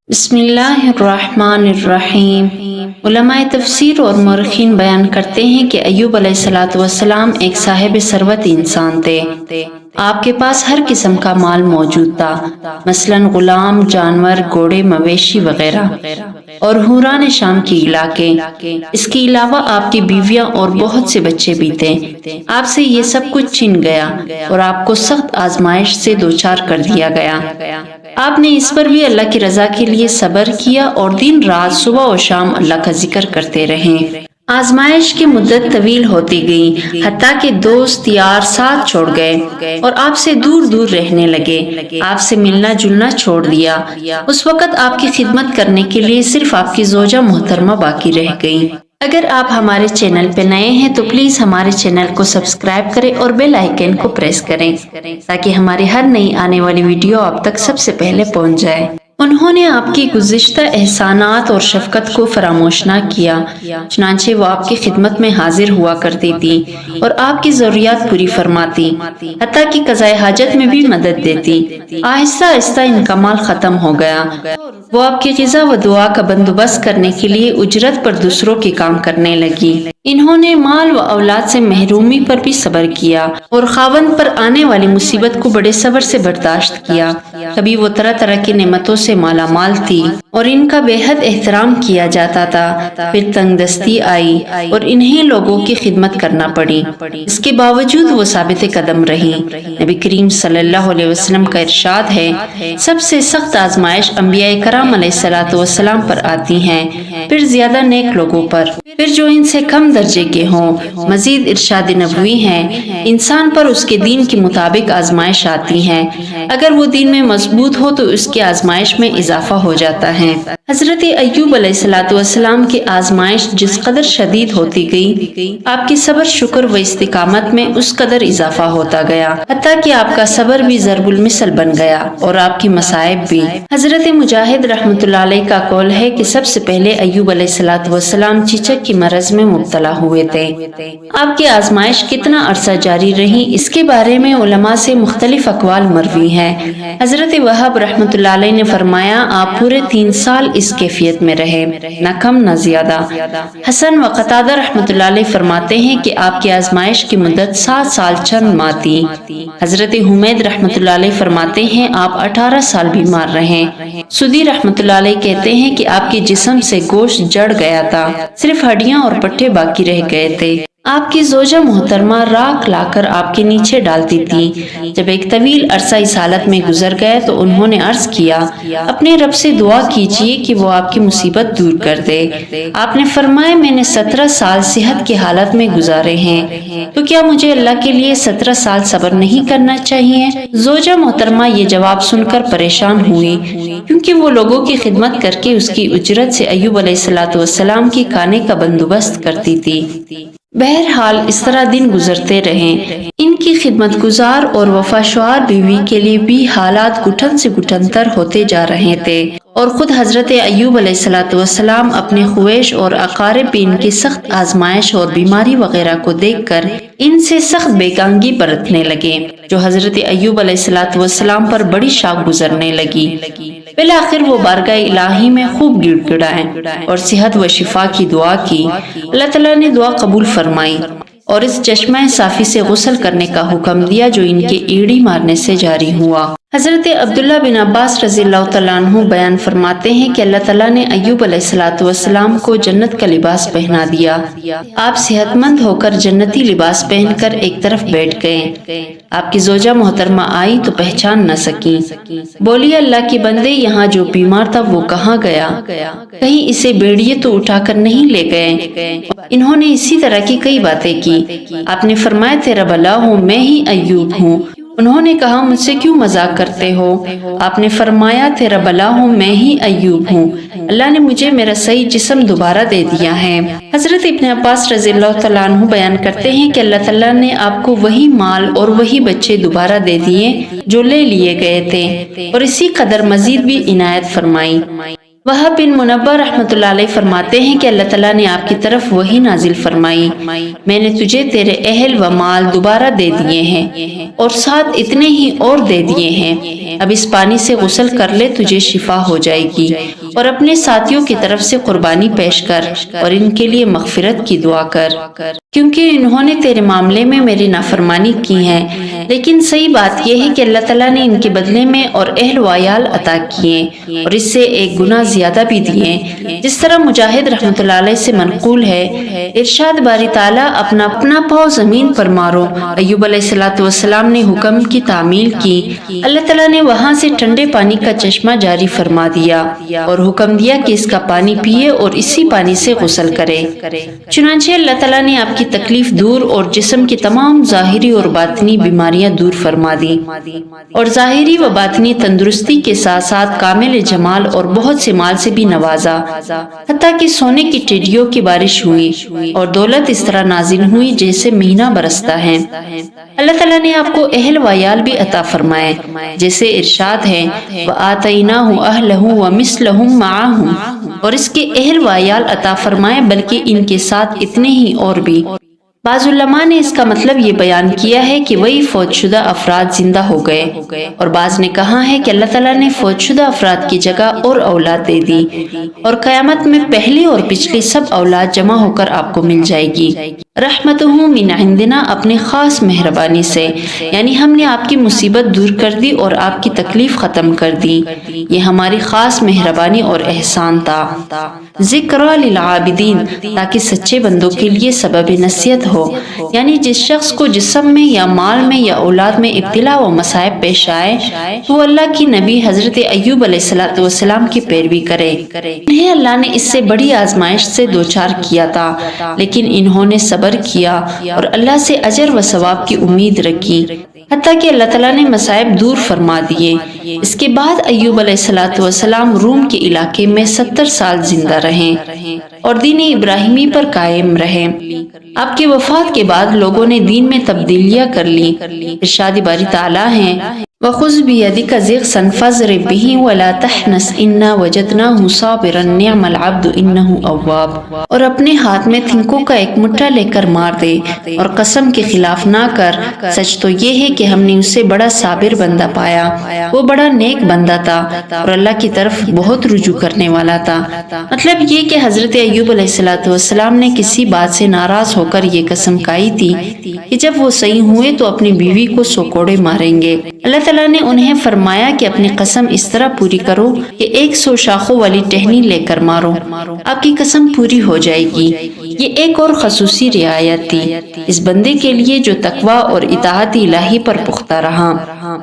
بسم اللہ الرحمن الرحیم۔ علماء تفسیر اور مورخین بیان کرتے ہیں کہ ایوب علیہ السلام ایک صاحب ثروت انسان تھے۔ آپ کے پاس ہر قسم کا مال موجود تھا، مثلاً غلام، جانور، گھوڑے، مویشی وغیرہ، اور حوران شام کے علاقے۔ اس کے علاوہ آپ کی بیویاں اور بہت سے بچے بھی تھے۔ آپ سے یہ سب کچھ چھن گیا اور آپ کو سخت آزمائش سے دوچار کر دیا گیا۔ آپ نے اس پر بھی اللہ کی رضا کے لیے صبر کیا اور دن رات صبح و شام اللہ کا ذکر کرتے رہے۔ آزمائش کی مدت طویل ہوتی گئی، حتیٰ کہ دوست یار ساتھ چھوڑ گئے اور آپ سے دور دور رہنے لگے، آپ سے ملنا جلنا چھوڑ دیا۔ اس وقت آپ کی خدمت کرنے کے لیے صرف آپ کی زوجہ محترمہ باقی رہ گئی۔ اگر آپ ہمارے چینل پہ نئے ہیں تو پلیز ہمارے چینل کو سبسکرائب کریں اور بیل آئیکن کو پریس کریں تاکہ ہماری ہر نئی آنے والی ویڈیو آپ تک سب سے پہلے پہنچ جائے۔ انہوں نے آپ کی گزشتہ احسانات اور شفقت کو فراموش نہ کیا، چنانچہ وہ آپ کی خدمت میں حاضر ہوا کرتی تھی اور آپ کی ضروریات پوری فرماتی، حتیٰ کہ قضاء حاجت میں بھی مدد دیتی۔ آہستہ آہستہ ان کا مال ختم ہو گیا۔ وہ آپ کی غذا و دعا کا بندوبست کرنے کے لیے اجرت پر دوسروں کے کام کرنے لگی۔ انہوں نے مال و اولاد سے محرومی پر بھی صبر کیا اور خاوند پر آنے والی مصیبت کو بڑے صبر سے برداشت کیا۔ کبھی وہ طرح طرح کی نعمتوں سے مالا مال تھی اور ان کا بے حد احترام کیا جاتا تھا، پھر تنگ دستی آئی اور انہیں لوگوں کی خدمت کرنا پڑی۔ اس کے باوجود وہ ثابت قدم رہی۔ نبی کریم صلی اللہ علیہ وسلم کا ارشاد ہے، سب سے سخت آزمائش انبیاء کرام علیہ السلام پر آتی ہیں، پھر زیادہ نیک لوگوں پر، پھر جو ان سے کم درجے کے ہوں۔ مزید ارشاد نبوی ہے، انسان پر اس کے دین کے مطابق آزمائش آتی ہے، اگر وہ دین میں مضبوط ہو تو اس کی آزمائش میں اضافہ ہو جاتا ہے۔ حضرت ایوب علیہ السلام کی آزمائش جس قدر شدید ہوتی گئی، آپ کی صبر، شکر و استقامت میں اس قدر اضافہ ہوتا گیا، حتیٰ کہ آپ کا صبر بھی ضرب المثل بن گیا اور آپ کی مصائب بھی۔ حضرت مجاہد رحمۃ اللہ علیہ کا قول ہے کہ سب سے پہلے ایوب علیہ السلام چچک کی مرض میں مبتلا ہوئے تھے۔ آپ کی آزمائش کتنا عرصہ جاری رہی، اس کے بارے میں علماء سے مختلف اقوال مروی ہیں۔ حضرت وہب رحمۃ اللہ علیہ نے فرمایا، آپ پورے 3 سال اس کیفیت میں رہے، نہ کم نہ زیادہ۔ حسن و قتادہ رحمۃ اللہ علیہ فرماتے ہیں کہ آپ کی آزمائش کی مدت 7 سال چند ماہ تھی۔ حضرت حمید رحمۃ اللہ علیہ فرماتے ہیں، آپ 18 سال بیمار رہے۔ سدی رحمۃ اللہ علیہ کہتے ہیں کہ آپ کے جسم سے گوشت جڑ گیا تھا، صرف ہڈیاں اور پٹھے باقی رہ گئے تھے۔ آپ کی زوجہ محترمہ راکھ لا کر آپ کے نیچے ڈالتی تھی۔ جب ایک طویل عرصہ اس حالت میں گزر گئے تو انہوں نے عرض کیا، اپنے رب سے دعا کیجیے کہ وہ آپ کی مصیبت دور کر دے۔ آپ نے فرمایا، میں نے 17 سال صحت کی حالت میں گزارے ہیں، تو کیا مجھے اللہ کے لیے 17 سال صبر نہیں کرنا چاہیے؟ زوجہ محترمہ یہ جواب سن کر پریشان ہوئی، کیونکہ وہ لوگوں کی خدمت کر کے اس کی اجرت سے ایوب علیہ السلام کی کھانے کا بندوبست کرتی تھی۔ بہرحال اس طرح دن گزرتے رہے۔ ان کی خدمت گزار اور وفاشوار بیوی کے لیے بھی حالات گھٹن سے گھٹن تر ہوتے جا رہے تھے، اور خود حضرت ایوب علیہ السلام اپنے خویش اور اقارب بھی ان کی سخت آزمائش اور بیماری وغیرہ کو دیکھ کر ان سے سخت بیگانگی برتنے لگے، جو حضرت ایوب علیہ السلام پر بڑی شاق گزرنے لگی۔ بالآخر وہ بارگاہ الہی میں خوب گڑ گڑائے اور صحت و شفا کی دعا کی۔ اللہ تعالیٰ نے دعا قبول فرمائی اور اس چشمہ صافی سے غسل کرنے کا حکم دیا جو ان کے ایڑی مارنے سے جاری ہوا۔ حضرت عبداللہ بن عباس رضی اللہ تعالیٰ عنہ بیان فرماتے ہیں کہ اللہ تعالیٰ نے ایوب علیہ السلام کو جنت کا لباس پہنا دیا۔ آپ صحت مند ہو کر جنتی لباس پہن کر ایک طرف بیٹھ گئے۔ آپ کی زوجہ محترمہ آئی تو پہچان نہ سکی، بولی، اللہ کے بندے، یہاں جو بیمار تھا وہ کہاں گیا؟ کہیں اسے بیڑیے تو اٹھا کر نہیں لے گئے؟ انہوں نے اسی طرح کی کئی باتیں کی۔ آپ نے فرمایا، تیرا بھلا ہو، میں ہی ایوب ہوں۔ انہوں نے کہا، مجھ سے کیوں مذاق کرتے ہو؟ آپ نے فرمایا، تیرا بھلا ہو، میں ہی ایوب ہوں، اللہ نے مجھے میرا صحیح جسم دوبارہ دے دیا ہے۔ حضرت ابن عباس رضی اللہ تعالیٰ عنہ بیان کرتے ہیں کہ اللہ تعالیٰ نے آپ کو وہی مال اور وہی بچے دوبارہ دے دیے جو لے لیے گئے تھے، اور اسی قدر مزید بھی عنایت فرمائی۔ وہب بن منبہ رحمۃ اللہ علیہ فرماتے ہیں کہ اللہ تعالیٰ نے آپ کی طرف وحی نازل فرمائی، میں نے تجھے تیرے اہل و مال دوبارہ دے دیے ہیں اور ساتھ اتنے ہی اور دے دیے ہیں، اب اس پانی سے غسل کر لے، تجھے شفا ہو جائے گی، اور اپنے ساتھیوں کی طرف سے قربانی پیش کر اور ان کے لیے مغفرت کی دعا کر، کیونکہ انہوں نے تیرے معاملے میں میری نافرمانی کی ہے، لیکن صحیح بات یہ ہے کہ اللہ تعالیٰ نے ان کے بدلے میں اور اہل و عیال عطا کیے اور اس سے ایک گنا زیادہ بھی دیے، جس طرح مجاہد رحمۃ اللہ علیہ سے منقول ہے، ارشاد باری تعالیٰ اپنا پاؤں زمین پر مارو، ایوب علیہ السلام نے حکم کی تعمیل کی، اللہ تعالیٰ نے وہاں سے ٹھنڈے پانی کا چشمہ جاری فرما دیا اور حکم دیا کہ اس کا پانی پیے اور اسی پانی سے غسل کرے، چنانچہ اللہ تعالیٰ نے آپ کی تکلیف دور اور جسم کی تمام ظاہری اور باطنی بیماریاں دور فرما دی، اور ظاہری و باطنی تندرستی کے ساتھ ساتھ کامل جمال اور بہت سے مال سے بھی نوازا، حتیٰ کہ سونے کی ٹڈیوں کی بارش ہوئی اور دولت اس طرح نازل ہوئی جیسے مہینہ برستا ہے۔ اللہ تعالیٰ نے آپ کو اہل و عیال بھی عطا فرمائے، جیسے ارشاد ہے وَآتَيْنَاهُ أَهْلَهُ وَمِثْلَهُمْ مَعَهُمْ، اور اس کے اہل و عیال عطا فرمائے بلکہ ان کے ساتھ اتنے ہی اور بھی۔ بعض علماء نے اس کا مطلب یہ بیان کیا ہے کہ وہی فوت شدہ افراد زندہ ہو گئے، اور بعض نے کہا ہے کہ اللہ تعالیٰ نے فوت شدہ افراد کی جگہ اور اولاد دے دی، اور قیامت میں پہلی اور پچھلی سب اولاد جمع ہو کر آپ کو مل جائے گی، رحمتہ من عندنا، اپنے خاص مہربانی سے، یعنی ہم نے آپ کی مصیبت دور کر دی اور آپ کی تکلیف ختم کر دی، یہ ہماری خاص مہربانی اور احسان تھا۔ ذکرى للعابدین، تاکہ سچے بندوں کے لیے سبب نصیحت ہو، یعنی جس شخص کو جسم میں یا مال میں یا اولاد میں ابتلا و مصائب پیش آئے تو اللہ کی نبی حضرت ایوب علیہ السلام کی پیروی کرے، انہیں اللہ نے اس سے بڑی آزمائش سے دوچار کیا تھا، لیکن انہوں نے صبر کیا اور اللہ سے اجر و ثواب کی امید رکھی، حتیٰ کہ اللہ تعالیٰ نے مصائب دور فرما دیے۔ اس کے بعد ایوب علیہ السلام روم کے علاقے میں 70 سال زندہ رہے اور دین ابراہیمی پر قائم رہے۔ آپ کی وفات کے بعد لوگوں نے دین میں تبدیلیاں کر لی۔ ارشاد باری تعالیٰ ہیں وَخُذْ بِيَدِكَ ضِغْثًا فَاضْرِب بِهِ وَلَا تَحْنَثْ إِنَّا وَجَدْنَاهُ صَابِرًا نِعْمَ الْعَبْدُ إِنَّهُ أَوَّابٌ، اور اپنے ہاتھ میں تھنکوں کا ایک مٹھا لے کر مار دے اور قسم کے خلاف نہ کر، سچ تو یہ ہے کہ ہم نے اسے بڑا صابر بندہ پایا، وہ بڑا نیک بندہ تھا اور اللہ کی طرف بہت رجوع کرنے والا تھا۔ مطلب یہ کہ حضرت ایوب علیہ السلام نے کسی بات سے ناراض ہو کر یہ قسم کھائی تھی کہ جب وہ صحیح ہوئے تو اپنی بیوی کو 100 کوڑے ماریں گے۔ اللہ تعالیٰ نے انہیں فرمایا کہ اپنی قسم اس طرح پوری کرو کہ 100 شاخوں والی ٹہنی لے کر مارو، آپ کی قسم پوری ہو جائے گی۔ یہ ایک اور خصوصی رعایت تھی اس بندے کے لیے جو تقوی اور اطاعت الہی پر پختہ رہا،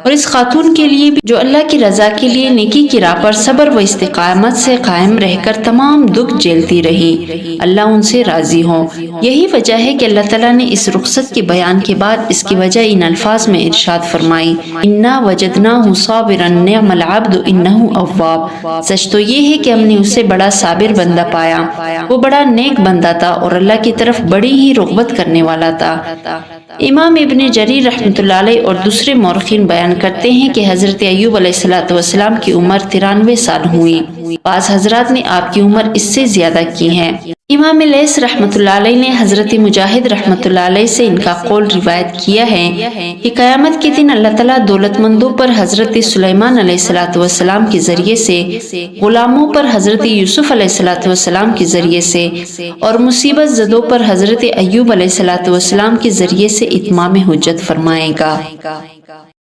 اور اس خاتون کے لیے بھی جو اللہ کی رضا کے لیے نیکی کی راہ پر صبر و استقامت سے قائم رہ کر تمام دکھ جھیلتی رہی، اللہ ان سے راضی ہو۔ یہی وجہ ہے کہ اللہ تعالیٰ نے اس رخصت کے بیان کے بعد اس کی وجہ ان الفاظ میں ارشاد فرمائی اِنَّا وَجَدْنَاهُ صَابِرًا نِعْمَ الْعَبْدُ إِنَّهُ أَوَّابٌ، سچ تو یہ ہے کہ ہم نے اسے بڑا صابر بندہ پایا، وہ بڑا نیک بندہ تھا اور اللہ کی طرف بڑی ہی رغبت کرنے والا تھا۔ امام ابن جریر رحمۃ اللہ علیہ اور دوسرے مورخین بیان کرتے ہیں کہ حضرت ایوب علیہ السلام کی عمر 93 سال ہوئی، بعض حضرات نے آپ کی عمر اس سے زیادہ کی ہے۔ امام لیث رحمۃ اللہ علیہ نے حضرت مجاہد رحمۃ اللہ علیہ سے ان کا قول روایت کیا ہے کہ قیامت کے دن اللہ تعالیٰ دولت مندوں پر حضرت سلیمان علیہ السلام کے ذریعے سے، غلاموں پر حضرت یوسف علیہ السلام کے ذریعے سے، اور مصیبت زدوں پر حضرت ایوب علیہ السلام کے ذریعے سے اتمام حجت فرمائے گا۔